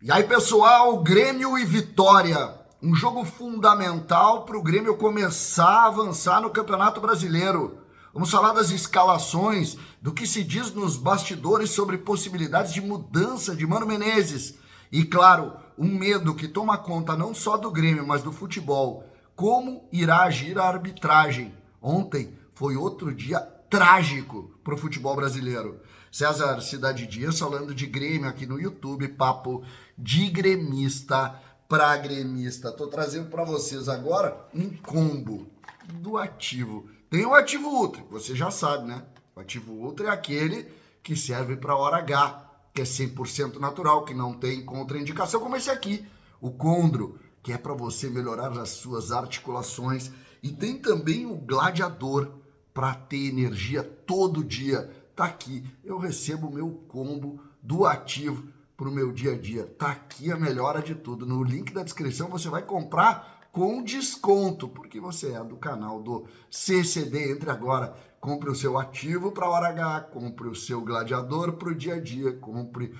E aí, pessoal, Grêmio e Vitória. Um jogo fundamental para o Grêmio começar a avançar no Campeonato Brasileiro. Vamos falar das escalações, do que se diz nos bastidores sobre possibilidades de mudança de Mano Menezes. E, claro, um medo que toma conta não só do Grêmio, mas do futebol. Como irá agir a arbitragem? Ontem foi outro dia trágico para o futebol brasileiro. César Cidade Dias falando de Grêmio aqui no YouTube, papo de gremista para gremista. Tô trazendo para vocês agora um combo do ativo. Tem o ativo Ultra, você já sabe, né? O ativo Ultra é aquele que serve para hora H, que é 100% natural, que não tem contraindicação, como esse aqui, o Condro, que é para você melhorar as suas articulações. E tem também o Gladiador, para ter energia todo dia. Tá aqui, eu recebo o meu combo do ativo para o meu dia a dia. Tá aqui a melhora de tudo. No link da descrição você vai comprar com desconto, porque você é do canal do CCD. Entre agora, compre o seu ativo para a hora H, compre o seu gladiador para o dia a dia, compre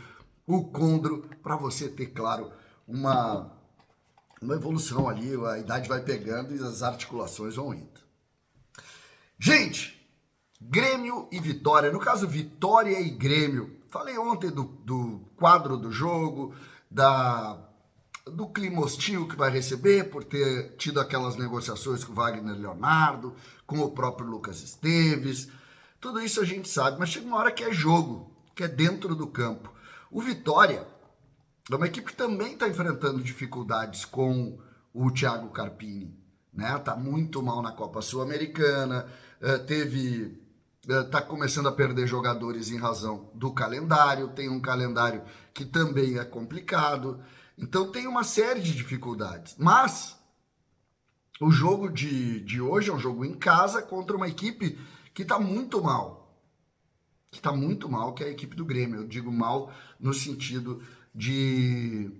o Condro para você ter, claro, uma evolução ali, a idade vai pegando e as articulações vão indo. Gente, Grêmio e Vitória, no caso Vitória e Grêmio, falei ontem do quadro do jogo, do clima hostil que vai receber por ter tido aquelas negociações com o Wagner Leonardo, com o próprio Lucas Esteves, tudo isso a gente sabe, mas chega uma hora que é jogo, que é dentro do campo. O Vitória é uma equipe que também está enfrentando dificuldades com o Thiago Carpini, né? Tá muito mal na Copa Sul-Americana, tá começando a perder jogadores em razão do calendário, tem um calendário que também é complicado, então tem uma série de dificuldades. Mas o jogo de hoje é um jogo em casa contra uma equipe que está muito mal, que é a equipe do Grêmio. Eu digo mal no sentido de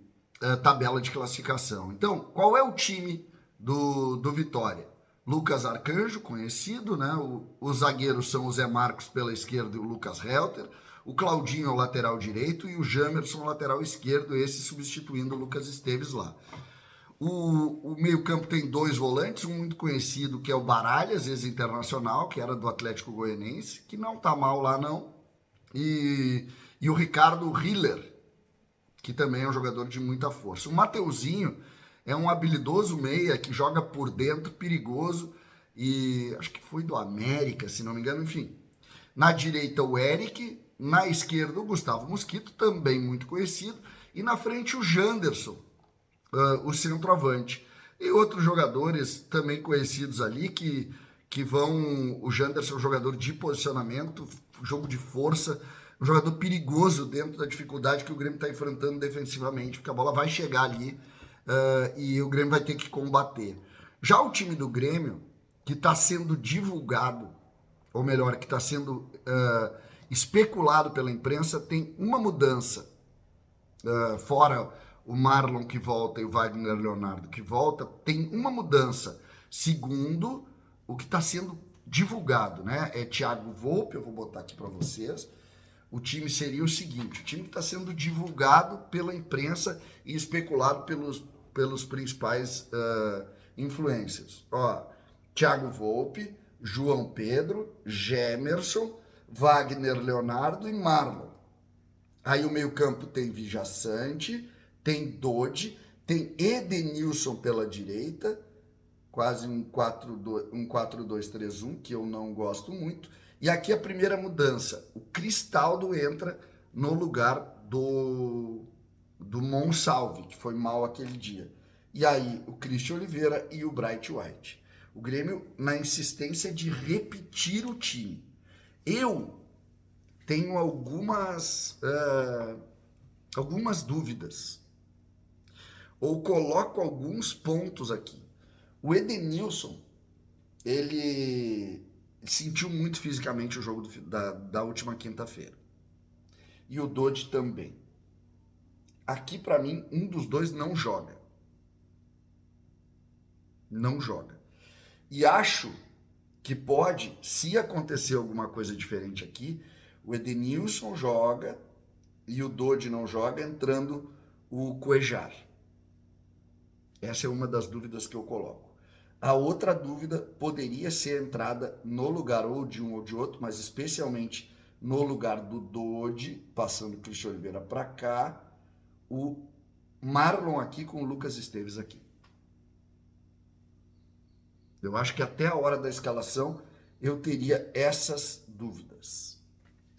tabela de classificação. Então, qual é o time do Vitória? Lucas Arcanjo, conhecido, né? Os zagueiros são o Zé Marcos pela esquerda e o Lucas Helter. O Claudinho é o lateral direito e o Jamerson o lateral esquerdo, esse substituindo o Lucas Esteves lá. O meio-campo tem dois volantes, um muito conhecido que é o Baralhas, ex-internacional, que era do Atlético Goianiense, que não tá mal lá não. E o Ricardo Hiller, que também é um jogador de muita força. O Mateuzinho é um habilidoso meia que joga por dentro, perigoso, e acho que foi do América, se não me engano, enfim. Na direita o Eric, na esquerda o Gustavo Mosquito, também muito conhecido, e na frente o Janderson, o centroavante. E outros jogadores também conhecidos ali que vão... O Janderson é um jogador de posicionamento, jogo de força, um jogador perigoso dentro da dificuldade que o Grêmio está enfrentando defensivamente, porque a bola vai chegar ali e o Grêmio vai ter que combater. Já o time do Grêmio, que está sendo divulgado, ou melhor, que está sendo especulado pela imprensa, tem uma mudança, fora o Marlon que volta e o Wagner Leonardo que volta, tem uma mudança, segundo o que está sendo divulgado, né? É Thiago Volpe, eu vou botar aqui para vocês. O time seria o seguinte: o time que está sendo divulgado pela imprensa e especulado pelos principais influencers. Ó, Thiago Volpe, João Pedro, Gemerson, Wagner Leonardo e Marlon. Aí o meio-campo tem Vijaçante, tem Dodi, tem Edenilson pela direita, quase um 4-2-3-1, que eu não gosto muito. E aqui a primeira mudança, o Cristaldo entra no lugar do Monsalve, que foi mal aquele dia. E aí o Christian Oliveira e o Bright White. O Grêmio na insistência de repetir o time. Eu tenho algumas dúvidas, ou coloco alguns pontos aqui. O Edenilson, ele sentiu muito fisicamente o jogo da última quinta-feira. E o Dodi também. Aqui, para mim, um dos dois não joga. Não joga. E acho que pode, se acontecer alguma coisa diferente aqui, o Edenilson joga e o Dodi não joga, entrando o Cuejar. Essa é uma das dúvidas que eu coloco. A outra dúvida poderia ser a entrada no lugar ou de um ou de outro, mas especialmente no lugar do Dodi, passando o Christian Oliveira para cá, o Marlon aqui com o Lucas Esteves aqui. Eu acho que até a hora da escalação eu teria essas dúvidas.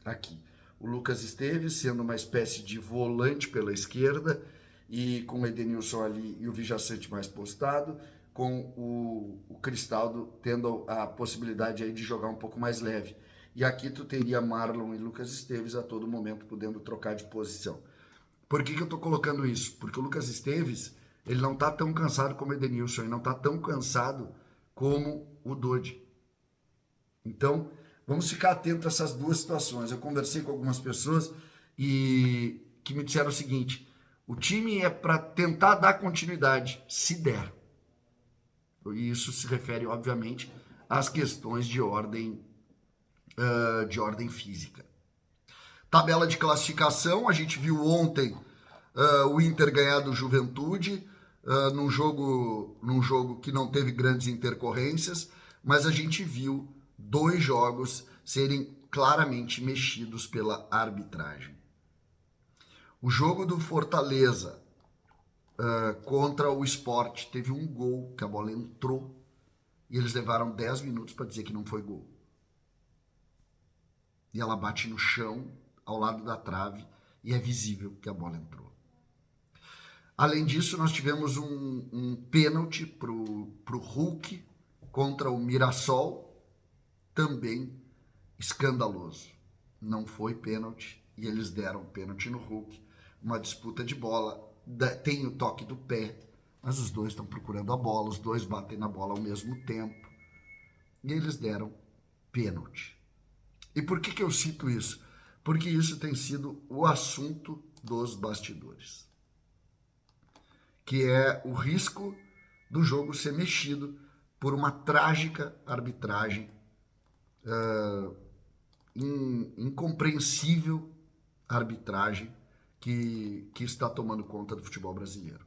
Aqui, o Lucas Esteves sendo uma espécie de volante pela esquerda e com o Edenilson ali e o Vijaçante mais postado, com o Cristaldo tendo a possibilidade aí de jogar um pouco mais leve. E aqui tu teria Marlon e Lucas Esteves a todo momento podendo trocar de posição. Por que eu estou colocando isso? Porque o Lucas Esteves, ele não está tão cansado como o Edenilson, ele não está tão cansado como o Dodi. Então, vamos ficar atentos a essas duas situações. Eu conversei com algumas pessoas e que me disseram o seguinte: o time é para tentar dar continuidade, se der. E isso se refere, obviamente, às questões de ordem física. Tabela de classificação, a gente viu ontem o Inter ganhar do Juventude, num jogo que não teve grandes intercorrências, mas a gente viu 2 jogos serem claramente mexidos pela arbitragem. O jogo do Fortaleza contra o Sport teve um gol que a bola entrou e eles levaram 10 minutos para dizer que não foi gol. E ela bate no chão, ao lado da trave, e é visível que a bola entrou. Além disso, nós tivemos um pênalti pro Hulk contra o Mirassol, também escandaloso. Não foi pênalti, e eles deram pênalti no Hulk. Uma disputa de bola, tem o toque do pé, mas os dois estão procurando a bola, os dois batem na bola ao mesmo tempo. E eles deram pênalti. E por que eu cito isso? Porque isso tem sido o assunto dos bastidores, que é o risco do jogo ser mexido por uma trágica arbitragem, incompreensível arbitragem que está tomando conta do futebol brasileiro.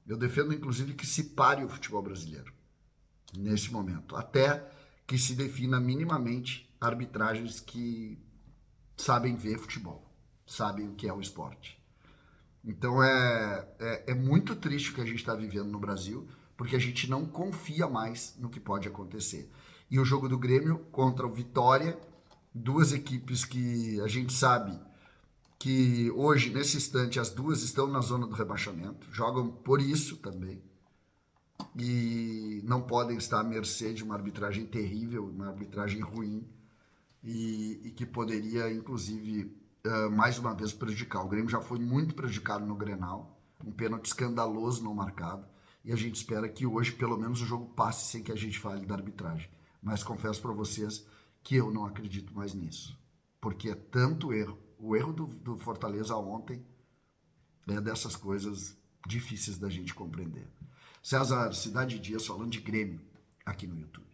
Eu defendo, inclusive, que se pare o futebol brasileiro nesse momento, até que se defina minimamente arbitragens que sabem ver futebol, sabem o que é o esporte. Então é muito triste o que a gente está vivendo no Brasil, porque a gente não confia mais no que pode acontecer. E o jogo do Grêmio contra o Vitória, 2 equipes que a gente sabe que hoje, nesse instante, as 2 estão na zona do rebaixamento, jogam por isso também, e não podem estar à mercê de uma arbitragem terrível, uma arbitragem ruim, e que poderia, inclusive, mais uma vez prejudicar. O Grêmio já foi muito prejudicado no Grenal, um pênalti escandaloso não marcado, e a gente espera que hoje, pelo menos, o jogo passe sem que a gente fale da arbitragem. Mas confesso para vocês que eu não acredito mais nisso, porque é tanto erro. O erro do Fortaleza ontem é dessas coisas difíceis da gente compreender. César Cidade Dias falando de Grêmio aqui no YouTube.